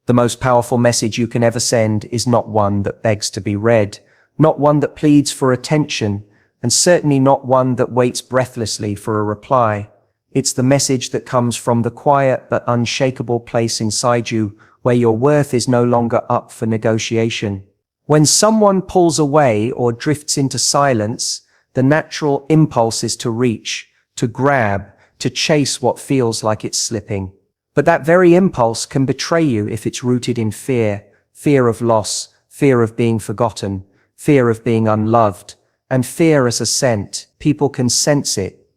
The most powerful message you can ever send is not one that begs to be read, not one that pleads for attention, and certainly not one that waits breathlessly for a reply. It's the message that comes from the quiet but unshakable place inside you, where your worth is no longer up for negotiation. When someone pulls away or drifts into silence, the natural impulse is to reach, to grab, to chase what feels like it's slipping. But that very impulse can betray you if it's rooted in fear, fear of loss, fear of being forgotten, fear of being unloved, and fear as a scent. People can sense it,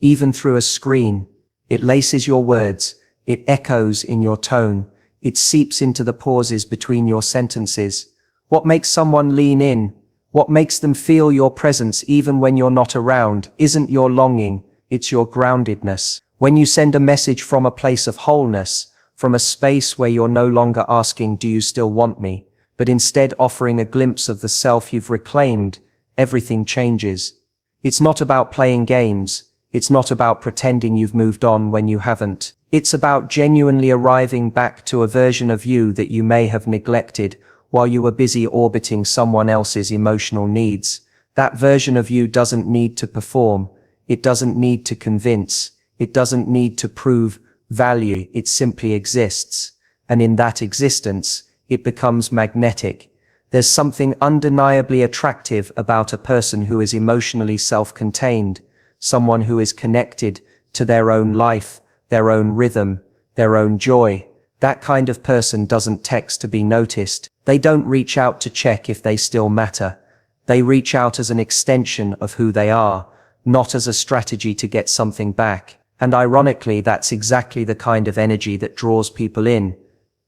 even through a screen. It laces your words, it echoes in your tone, it seeps into the pauses between your sentences. What makes someone lean in, what makes them feel your presence even when you're not around, isn't your longing, it's your groundedness. When you send a message from a place of wholeness, from a space where you're no longer asking, "Do you still want me?" but instead offering a glimpse of the self you've reclaimed, everything changes. It's not about playing games. It's not about pretending you've moved on when you haven't. It's about genuinely arriving back to a version of you that you may have neglected while you were busy orbiting someone else's emotional needs. That version of you doesn't need to perform. It doesn't need to convince. It doesn't need to prove value. It simply exists. And in that existence, it becomes magnetic. There's something undeniably attractive about a person who is emotionally self-contained, someone who is connected to their own life, their own rhythm, their own joy. That kind of person doesn't text to be noticed. They don't reach out to check if they still matter. They reach out as an extension of who they are, not as a strategy to get something back. And ironically, that's exactly the kind of energy that draws people in.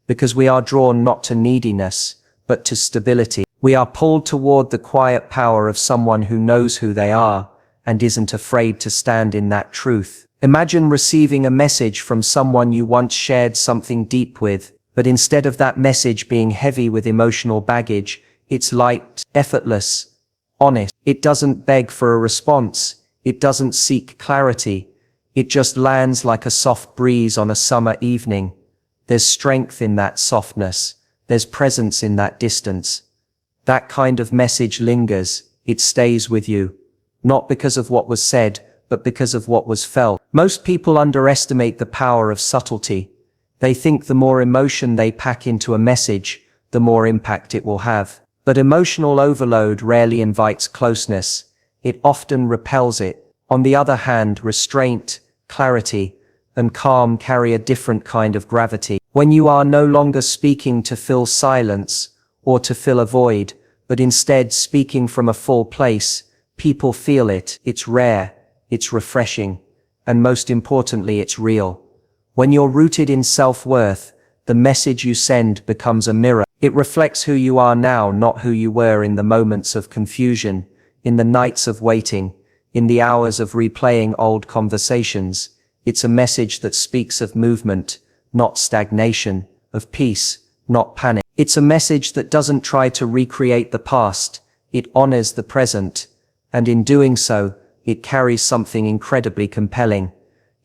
Because we are drawn not to neediness, but to stability. We are pulled toward the quiet power of someone who knows who they are and isn't afraid to stand in that truth. Imagine receiving a message from someone you once shared something deep with, but instead of that message being heavy with emotional baggage, it's light, effortless, honest. It doesn't beg for a response. It doesn't seek clarity. It just lands like a soft breeze on a summer evening. There's strength in that softness. There's presence in that distance. That kind of message lingers. It stays with you. Not because of what was said, but because of what was felt. Most people underestimate the power of subtlety. They think the more emotion they pack into a message, the more impact it will have. But emotional overload rarely invites closeness. It often repels it. On the other hand, restraint, clarity, and calm carry a different kind of gravity. When you are no longer speaking to fill silence or to fill a void, but instead speaking from a full place, people feel it. It's rare, it's refreshing, and most importantly, it's real. When you're rooted in self-worth, the message you send becomes a mirror. It reflects who you are now, not who you were in the moments of confusion, in the nights of waiting, in the hours of replaying old conversations. It's a message that speaks of movement, not stagnation, of peace, not panic. It's a message that doesn't try to recreate the past. It honors the present. And in doing so, it carries something incredibly compelling.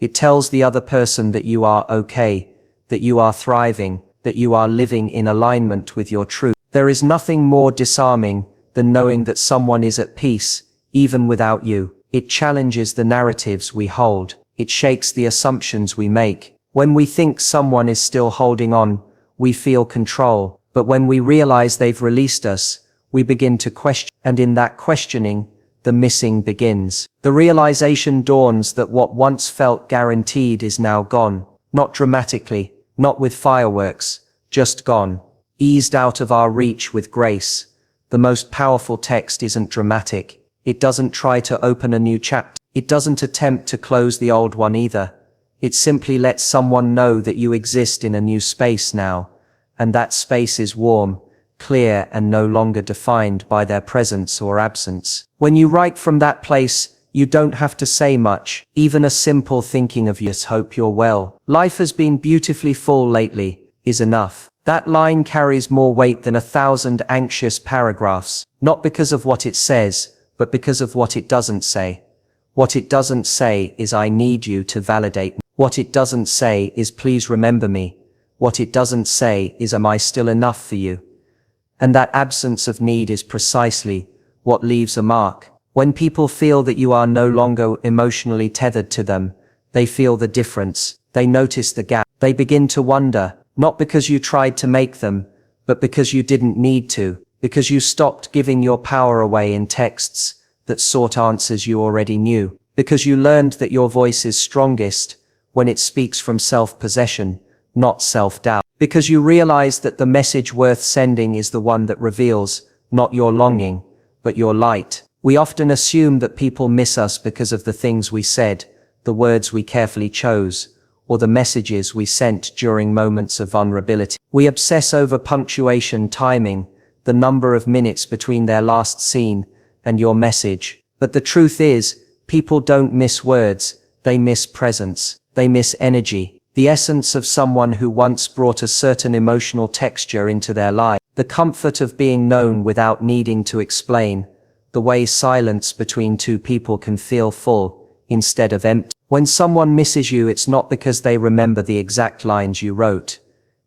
It tells the other person that you are okay, that you are thriving, that you are living in alignment with your truth. There is nothing more disarming than knowing that someone is at peace, even without you. It challenges the narratives we hold. It shakes the assumptions we make. When we think someone is still holding on, we feel control. But when we realize they've released us, we begin to question. And in that questioning, the missing begins. The realization dawns that what once felt guaranteed is now gone. Not dramatically, not with fireworks, just gone. Eased out of our reach with grace. The most powerful text isn't dramatic. It doesn't try to open a new chapter. It doesn't attempt to close the old one either. It simply lets someone know that you exist in a new space now, and that space is warm, clear, and no longer defined by their presence or absence. When you write from that place, you don't have to say much. Even a simple thinking of "Yes, hope you're well. Life has been beautifully full lately," is enough. That line carries more weight than 1,000 anxious paragraphs, not because of what it says, but because of what it doesn't say. What it doesn't say is "I need you to validate me." What it doesn't say is "Please remember me." What it doesn't say is, am I still enough for you? And that absence of need is precisely what leaves a mark. When people feel that you are no longer emotionally tethered to them, they feel the difference. They notice the gap. They begin to wonder, not because you tried to make them, but because you didn't need to, because you stopped giving your power away in texts that sought answers you already knew, because you learned that your voice is strongest when it speaks from self-possession, not self-doubt, because you realize that the message worth sending is the one that reveals not your longing, but your light. We often assume that people miss us because of the things we said, the words we carefully chose, or the messages we sent during moments of vulnerability. We obsess over punctuation, timing, the number of minutes between their last scene and your message. But the truth is, people don't miss words, they miss presence, they miss energy, the essence of someone who once brought a certain emotional texture into their life, the comfort of being known without needing to explain, the way silence between two people can feel full instead of empty. When someone misses you, it's not because they remember the exact lines you wrote.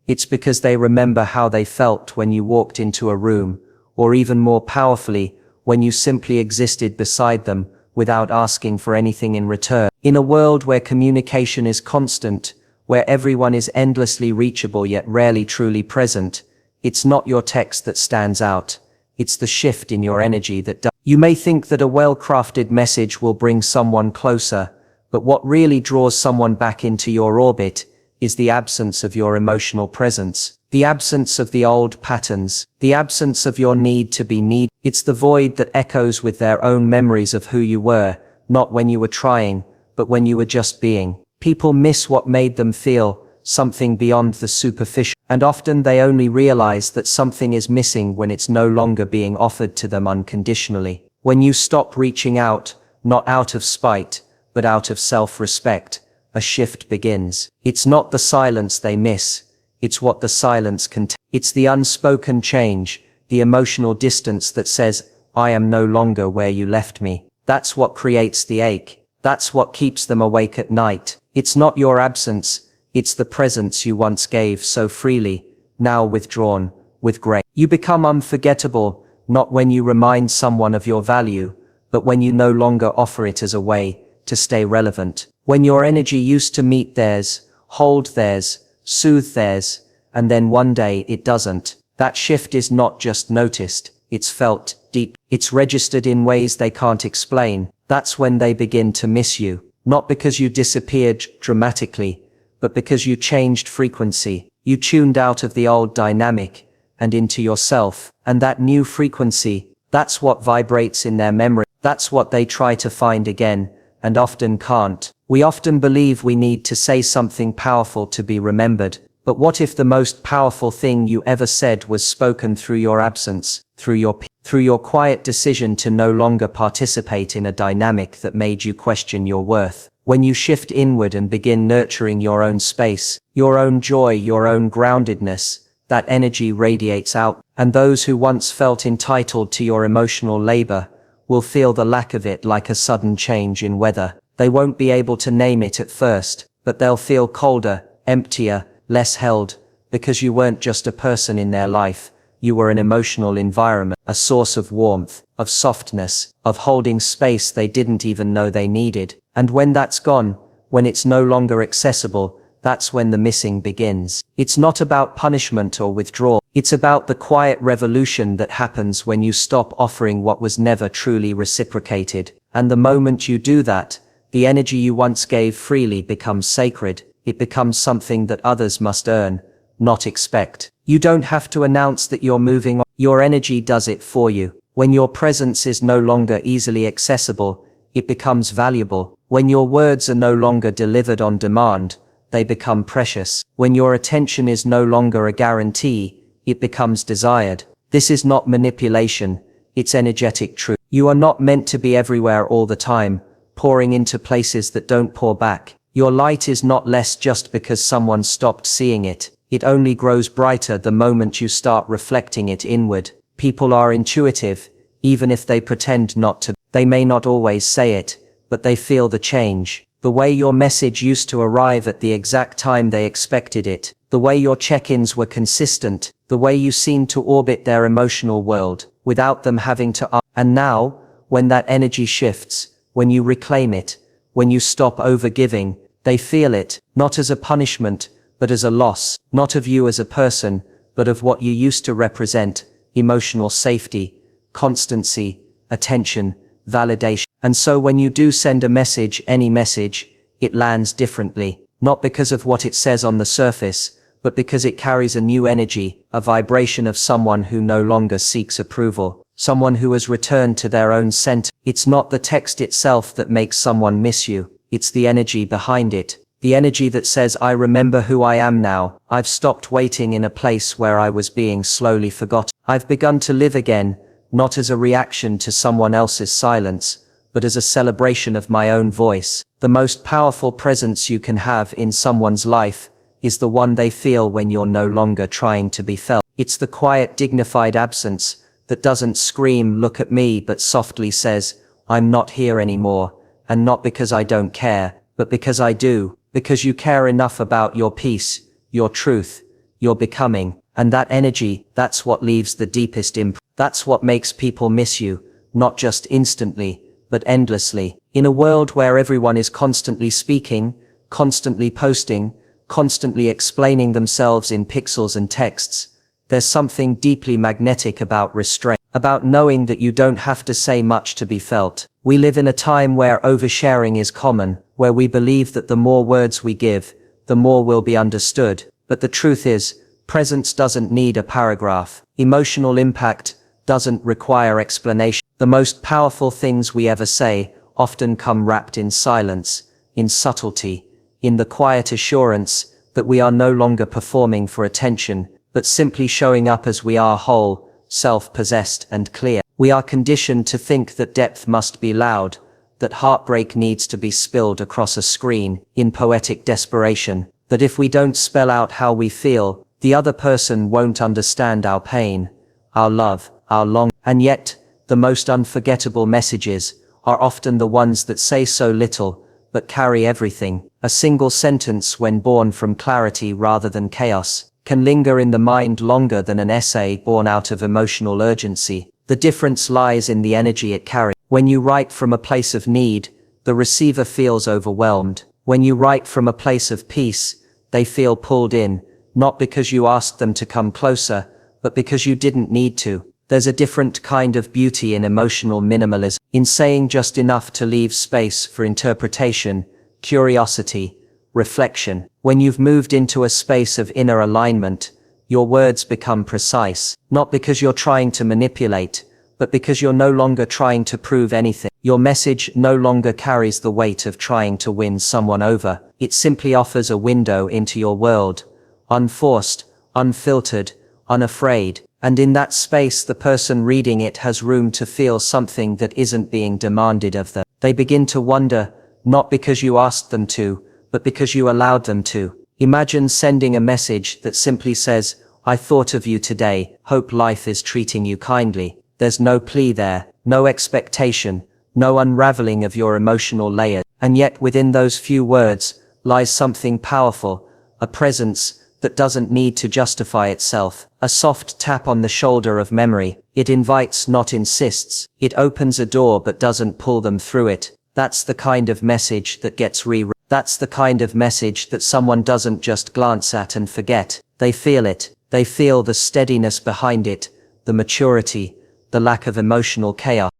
It's because they remember how they felt when you walked into a room, or even more powerfully, when you simply existed beside them without asking for anything in return. In a world where communication is constant, where everyone is endlessly reachable yet rarely truly present, it's not your text that stands out. It's the shift in your energy that does. You may think that a well-crafted message will bring someone closer, but what really draws someone back into your orbit is the absence of your emotional presence, the absence of the old patterns, the absence of your need to be needed. It's the void that echoes with their own memories of who you were, not when you were trying, but when you were just being. People miss what made them feel, something beyond the superficial, and often they only realize that something is missing when it's no longer being offered to them unconditionally. When you stop reaching out, not out of spite, but out of self-respect, a shift begins. It's not the silence they miss, it's what the silence contains. It's the unspoken change, the emotional distance that says, I am no longer where you left me. That's what creates the ache. That's what keeps them awake at night. It's not your absence, it's the presence you once gave so freely, now withdrawn, with grace. You become unforgettable, not when you remind someone of your value, but when you no longer offer it as a way to stay relevant. When your energy used to meet theirs, hold theirs, soothe theirs, and then one day it doesn't. That shift is not just noticed, it's felt deep. It's registered in ways they can't explain. That's when they begin to miss you. Not because you disappeared dramatically, but because you changed frequency. You tuned out of the old dynamic and into yourself. And that new frequency, that's what vibrates in their memory. That's what they try to find again, and often can't. We often believe we need to say something powerful to be remembered. But what if the most powerful thing you ever said was spoken through your absence, through your quiet decision to no longer participate in a dynamic that made you question your worth? When you shift inward and begin nurturing your own space, your own joy, your own groundedness, that energy radiates out, and those who once felt entitled to your emotional labor will feel the lack of it like a sudden change in weather. They won't be able to name it at first, but they'll feel colder, emptier, less held, because you weren't just a person in their life, you were an emotional environment, a source of warmth, of softness, of holding space they didn't even know they needed. And when that's gone, when it's no longer accessible, that's when the missing begins. It's not about punishment or withdrawal. It's about the quiet revolution that happens when you stop offering what was never truly reciprocated. And the moment you do that, the energy you once gave freely becomes sacred. It becomes something that others must earn, not expect. You don't have to announce that you're moving on. Your energy does it for you. When your presence is no longer easily accessible, it becomes valuable. When your words are no longer delivered on demand, they become precious. When your attention is no longer a guarantee, it becomes desired. This is not manipulation, it's energetic truth. You are not meant to be everywhere all the time, pouring into places that don't pour back. Your light is not less just because someone stopped seeing it. It only grows brighter the moment you start reflecting it inward. People are intuitive, even if they pretend not to. They may not always say it, but they feel the change. The way your message used to arrive at the exact time they expected it. The way your check-ins were consistent. The way you seemed to orbit their emotional world, without them having to ask. And now, when that energy shifts, when you reclaim it, when you stop overgiving, they feel it, not as a punishment, but as a loss, not of you as a person, but of what you used to represent: emotional safety, constancy, attention, validation. And so when you do send a message, any message, it lands differently, not because of what it says on the surface, but because it carries a new energy, a vibration of someone who no longer seeks approval, someone who has returned to their own center. It's not the text itself that makes someone miss you, it's the energy behind it. The energy that says, I remember who I am now. I've stopped waiting in a place where I was being slowly forgotten. I've begun to live again, not as a reaction to someone else's silence, but as a celebration of my own voice. The most powerful presence you can have in someone's life is the one they feel when you're no longer trying to be felt. It's the quiet, dignified absence that doesn't scream, look at me, but softly says, I'm not here anymore, and not because I don't care, but because I do. Because you care enough about your peace, your truth, your becoming, and that energy, that's what leaves the deepest imprint. That's what makes people miss you, not just instantly, but endlessly. In a world where everyone is constantly speaking, constantly posting, constantly explaining themselves in pixels and texts, there's something deeply magnetic about restraint, about knowing that you don't have to say much to be felt. We live in a time where oversharing is common, where we believe that the more words we give, the more will be understood. But the truth is, presence doesn't need a paragraph. Emotional impact doesn't require explanation. The most powerful things we ever say often come wrapped in silence, in subtlety, in the quiet assurance that we are no longer performing for attention, but simply showing up as we are, whole, self-possessed and clear. We are conditioned to think that depth must be loud, that heartbreak needs to be spilled across a screen, in poetic desperation, that if we don't spell out how we feel, the other person won't understand our pain, our love, our longing. And yet, the most unforgettable messages are often the ones that say so little, but carry everything. A single sentence, when born from clarity rather than chaos, can linger in the mind longer than an essay born out of emotional urgency. The difference lies in the energy it carries. When you write from a place of need, the receiver feels overwhelmed. When you write from a place of peace, they feel pulled in, not because you asked them to come closer, but because you didn't need to. There's a different kind of beauty in emotional minimalism, in saying just enough to leave space for interpretation, curiosity, reflection. When you've moved into a space of inner alignment, your words become precise, not because you're trying to manipulate, but because you're no longer trying to prove anything. Your message no longer carries the weight of trying to win someone over. It simply offers a window into your world, unforced, unfiltered, unafraid. And in that space, the person reading it has room to feel something that isn't being demanded of them. They begin to wonder, not because you asked them to, but because you allowed them to. Imagine sending a message that simply says, I thought of you today, hope life is treating you kindly. There's no plea there, no expectation, no unraveling of your emotional layers. And yet within those few words lies something powerful, a presence that doesn't need to justify itself, a soft tap on the shoulder of memory. It invites, not insists. It opens a door but doesn't pull them through it. That's the kind of message that gets reread. That's the kind of message that someone doesn't just glance at and forget. They feel it. They feel the steadiness behind it, the maturity, the lack of emotional chaos.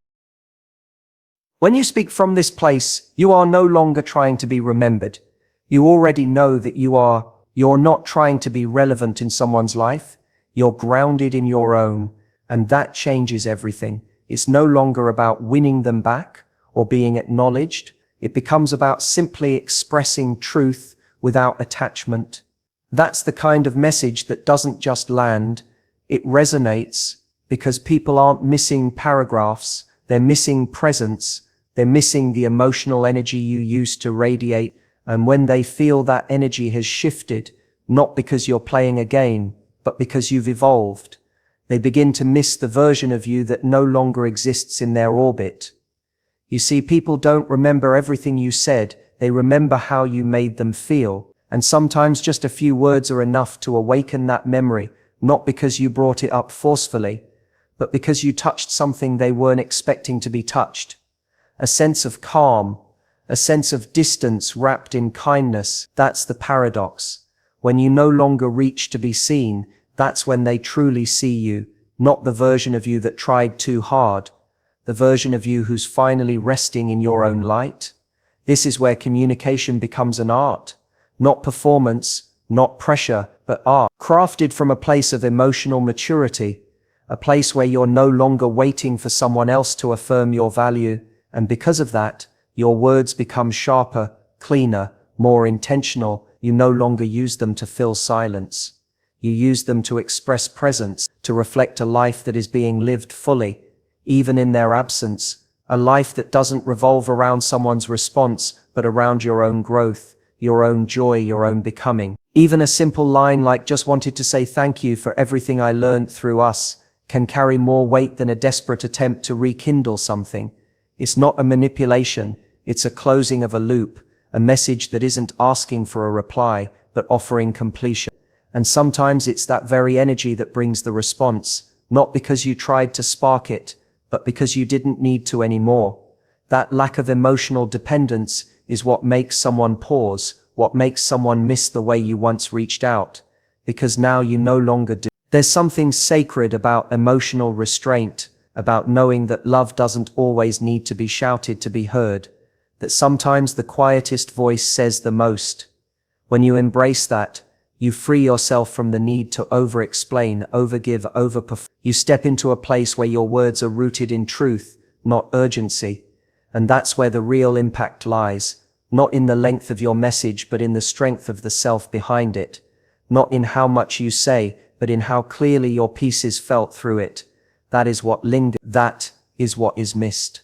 When you speak from this place, you are no longer trying to be remembered. You already know that you're not trying to be relevant in someone's life. You're grounded in your own, and that changes everything. It's no longer about winning them back or being acknowledged. It becomes about simply expressing truth without attachment. That's the kind of message that doesn't just land, it resonates, because people aren't missing paragraphs, they're missing presence, they're missing the emotional energy you used to radiate. And when they feel that energy has shifted, not because you're playing a game, but because you've evolved, they begin to miss the version of you that no longer exists in their orbit. You see, people don't remember everything you said, they remember how you made them feel. And sometimes just a few words are enough to awaken that memory, not because you brought it up forcefully, but because you touched something they weren't expecting to be touched. A sense of calm, a sense of distance wrapped in kindness. That's the paradox. When you no longer reach to be seen, that's when they truly see you, not the version of you that tried too hard, the version of you who's finally resting in your own light. This is where communication becomes an art, not performance, not pressure, but art, crafted from a place of emotional maturity, a place where you're no longer waiting for someone else to affirm your value, and because of that, your words become sharper, cleaner, more intentional. You no longer use them to fill silence. You use them to express presence, to reflect a life that is being lived fully, even in their absence, a life that doesn't revolve around someone's response, but around your own growth, your own joy, your own becoming. Even a simple line like "just wanted to say thank you for everything I learned through us" can carry more weight than a desperate attempt to rekindle something. It's not a manipulation, it's a closing of a loop, a message that isn't asking for a reply, but offering completion. And sometimes it's that very energy that brings the response, not because you tried to spark it, but because you didn't need to anymore. That lack of emotional dependence is what makes someone pause, what makes someone miss the way you once reached out, because now you no longer do. There's something sacred about emotional restraint, about knowing that love doesn't always need to be shouted to be heard, that sometimes the quietest voice says the most. When you embrace that, you free yourself from the need to over-explain, overgive, overperform. You step into a place where your words are rooted in truth, not urgency. And that's where the real impact lies, not in the length of your message, but in the strength of the self behind it. Not in how much you say, but in how clearly your piece is felt through it. That is what lingers. That is what is missed.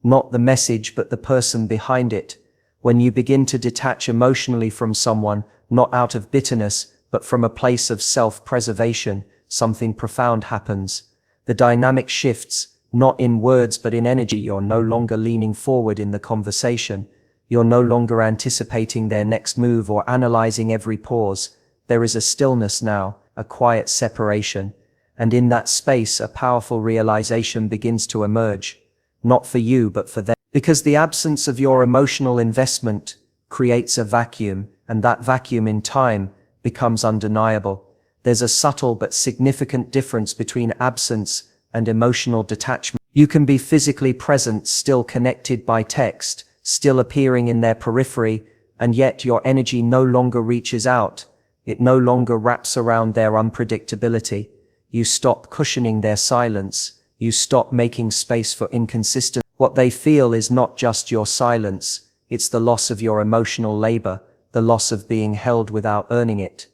Not the message, but the person behind it. When you begin to detach emotionally from someone, not out of bitterness, but from a place of self-preservation, something profound happens. The dynamic shifts, not in words but in energy. You're no longer leaning forward in the conversation. You're no longer anticipating their next move or analyzing every pause. There is a stillness now, a quiet separation. And in that space, a powerful realization begins to emerge. Not for you, but for them. Because the absence of your emotional investment creates a vacuum, and that vacuum in time becomes undeniable. There's a subtle but significant difference between absence and emotional detachment. You can be physically present, still connected by text, still appearing in their periphery, and yet your energy no longer reaches out. It no longer wraps around their unpredictability. You stop cushioning their silence. You stop making space for inconsistency. What they feel is not just your silence. It's the loss of your emotional labor, the loss of being held without earning it.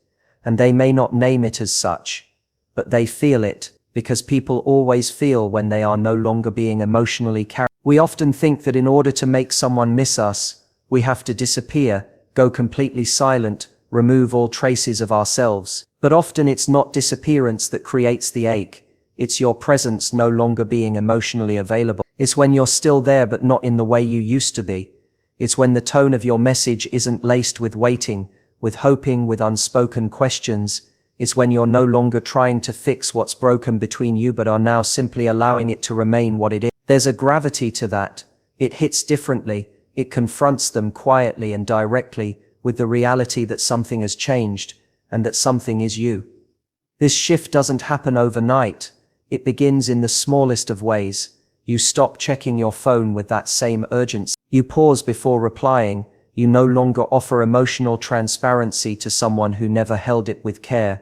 And they may not name it as such, but they feel it, because people always feel when they are no longer being emotionally carried. We often think that in order to make someone miss us, we have to disappear, go completely silent, remove all traces of ourselves. But often it's not disappearance that creates the ache. It's your presence no longer being emotionally available. It's when you're still there but not in the way you used to be. It's when the tone of your message isn't laced with waiting, with hoping, with unspoken questions. It's when you're no longer trying to fix what's broken between you but are now simply allowing it to remain what it is. There's a gravity to that. It hits differently. It confronts them quietly and directly with the reality that something has changed and that something is you. This shift doesn't happen overnight. It begins in the smallest of ways. You stop checking your phone with that same urgency. You pause before replying. You no longer offer emotional transparency to someone who never held it with care.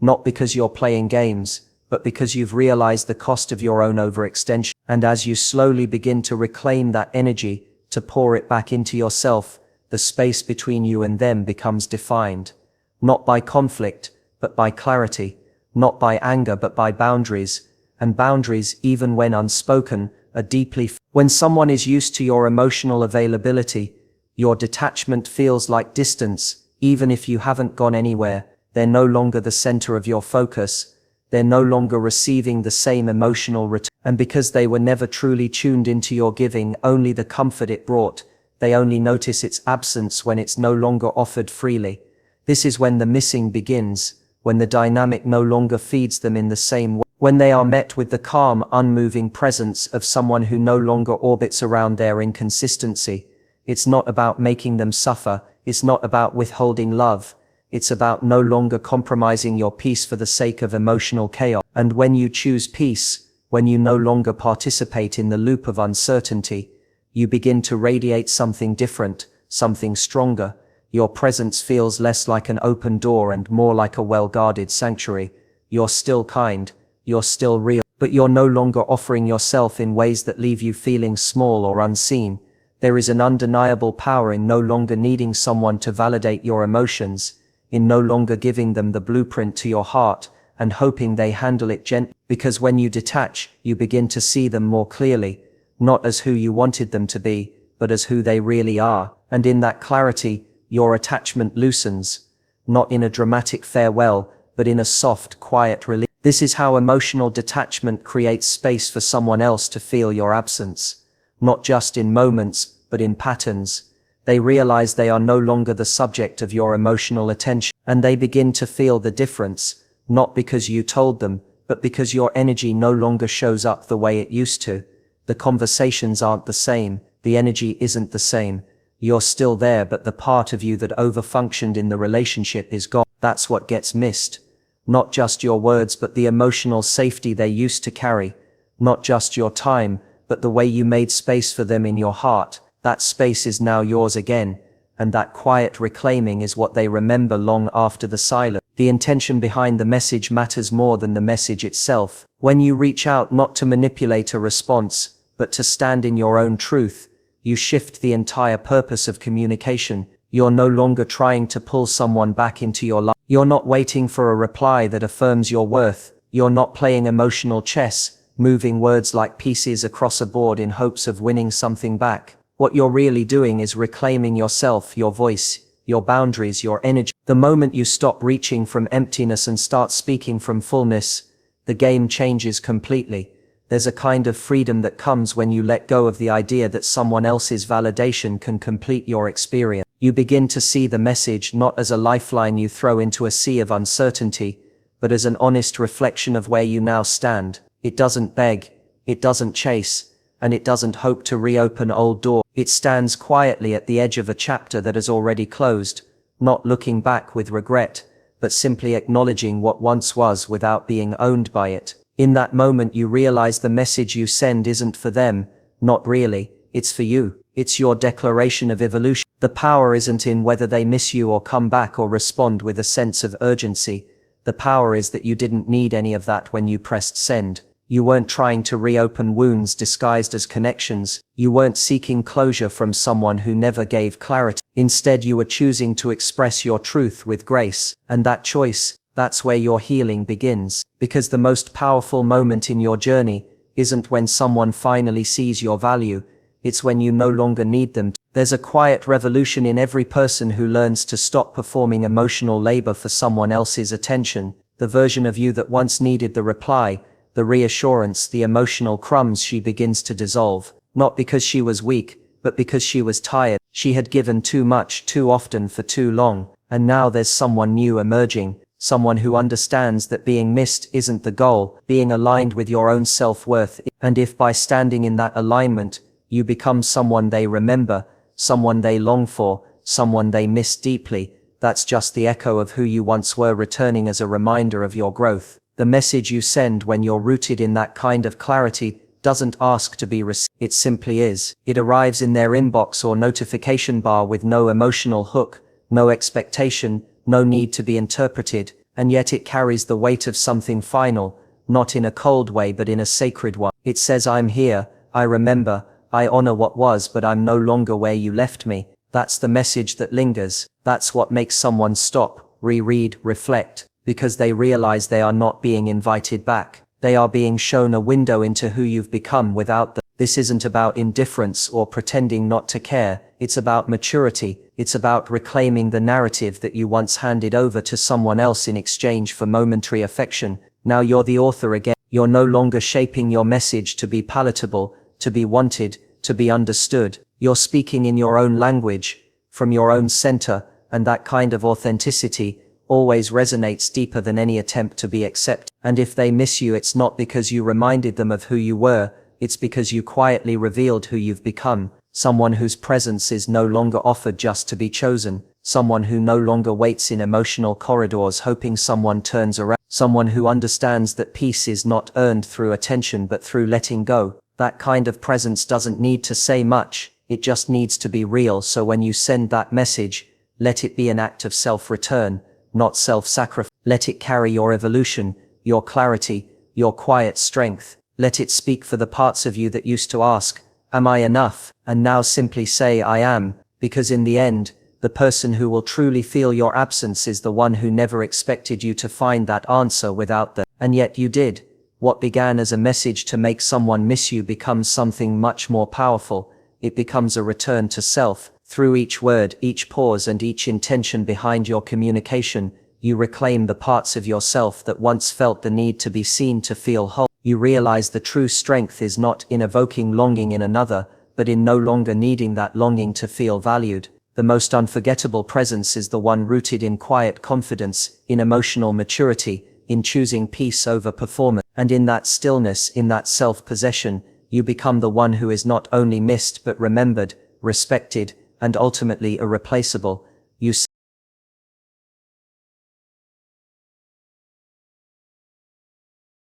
Not because you're playing games, but because you've realized the cost of your own overextension. And as you slowly begin to reclaim that energy, to pour it back into yourself, the space between you and them becomes defined. Not by conflict, but by clarity. Not by anger, but by boundaries. And boundaries, even when unspoken, are deeply. When someone is used to your emotional availability, your detachment feels like distance. Even if you haven't gone anywhere, they're no longer the center of your focus. They're no longer receiving the same emotional return. And because they were never truly tuned into your giving, only the comfort it brought, They only notice its absence when it's no longer offered freely. This is when the missing begins, when the dynamic no longer feeds them in the same way, when they are met with the calm, unmoving presence of someone who no longer orbits around their inconsistency. It's not about making them suffer, it's not about withholding love, it's about no longer compromising your peace for the sake of emotional chaos. And when you choose peace, when you no longer participate in the loop of uncertainty, you begin to radiate something different, something stronger. Your presence feels less like an open door and more like a well-guarded sanctuary. You're still kind, you're still real, but you're no longer offering yourself in ways that leave you feeling small or unseen. There is an undeniable power in no longer needing someone to validate your emotions, in no longer giving them the blueprint to your heart and hoping they handle it gently. Because when you detach, you begin to see them more clearly, not as who you wanted them to be, but as who they really are. And in that clarity, your attachment loosens, not in a dramatic farewell, but in a soft, quiet release. This is how emotional detachment creates space for someone else to feel your absence, not just in moments, but in patterns. They realize they are no longer the subject of your emotional attention, and they begin to feel the difference, not because you told them, but because your energy no longer shows up the way it used to. The conversations aren't the same, the energy isn't the same. You're still there, but the part of you that overfunctioned in the relationship is gone. That's what gets missed. Not just your words, but the emotional safety they used to carry. Not just your time, but the way you made space for them in your heart. That space is now yours again, and that quiet reclaiming is what they remember long after the silence. The intention behind the message matters more than the message itself. When you reach out not to manipulate a response, but to stand in your own truth, you shift the entire purpose of communication. You're no longer trying to pull someone back into your life. You're not waiting for a reply that affirms your worth. You're not playing emotional chess, moving words like pieces across a board in hopes of winning something back. What you're really doing is reclaiming yourself, your voice, your boundaries, your energy. The moment you stop reaching from emptiness and start speaking from fullness, the game changes completely. There's a kind of freedom that comes when you let go of the idea that someone else's validation can complete your experience. You begin to see the message not as a lifeline you throw into a sea of uncertainty, but as an honest reflection of where you now stand. It doesn't beg, it doesn't chase, and it doesn't hope to reopen old doors. It stands quietly at the edge of a chapter that has already closed, not looking back with regret, but simply acknowledging what once was without being owned by it. In that moment you realize the message you send isn't for them, not really, it's for you. It's your declaration of evolution. The power isn't in whether they miss you or come back or respond with a sense of urgency. The power is that you didn't need any of that when you pressed send. You weren't trying to reopen wounds disguised as connections. You weren't seeking closure from someone who never gave clarity. Instead, you were choosing to express your truth with grace. And that choice, that's where your healing begins. Because the most powerful moment in your journey isn't when someone finally sees your value, it's when you no longer need them. There's a quiet revolution in every person who learns to stop performing emotional labor for someone else's attention. The version of you that once needed the reply, the reassurance, the emotional crumbs, she begins to dissolve. Not because she was weak, but because she was tired. She had given too much, too often, for too long. And now there's someone new emerging. Someone who understands that being missed isn't the goal, being aligned with your own self-worth. And if by standing in that alignment, you become someone they remember, someone they long for, someone they miss deeply, that's just the echo of who you once were returning as a reminder of your growth. The message you send when you're rooted in that kind of clarity doesn't ask to be received. It simply is. It arrives in their inbox or notification bar with no emotional hook, no expectation, no need to be interpreted, and yet it carries the weight of something final, not in a cold way but in a sacred one. It says, I'm here, I remember, I honor what was, but I'm no longer where you left me. That's the message that lingers. That's what makes someone stop, reread, reflect, because they realize they are not being invited back. They are being shown a window into who you've become without them. This isn't about indifference or pretending not to care. It's about maturity. It's about reclaiming the narrative that you once handed over to someone else in exchange for momentary affection. Now you're the author again. You're no longer shaping your message to be palatable, to be wanted, to be understood. You're speaking in your own language, from your own center, and that kind of authenticity always resonates deeper than any attempt to be accepted. And if they miss you, it's not because you reminded them of who you were, it's because you quietly revealed who you've become, someone whose presence is no longer offered just to be chosen, someone who no longer waits in emotional corridors hoping someone turns around, someone who understands that peace is not earned through attention but through letting go. That kind of presence doesn't need to say much, it just needs to be real. So when you send that message, let it be an act of self-return, not self-sacrifice. Let it carry your evolution, your clarity, your quiet strength. Let it speak for the parts of you that used to ask, "Am I enough?" and now simply say, "I am," because in the end, the person who will truly feel your absence is the one who never expected you to find that answer without them. And yet you did. What began as a message to make someone miss you becomes something much more powerful. It becomes a return to self. Through each word, each pause, and each intention behind your communication, you reclaim the parts of yourself that once felt the need to be seen to feel whole. You realize the true strength is not in evoking longing in another, but in no longer needing that longing to feel valued. The most unforgettable presence is the one rooted in quiet confidence, in emotional maturity, in choosing peace over performance. And in that stillness, in that self-possession, you become the one who is not only missed but remembered, respected, and ultimately irreplaceable. You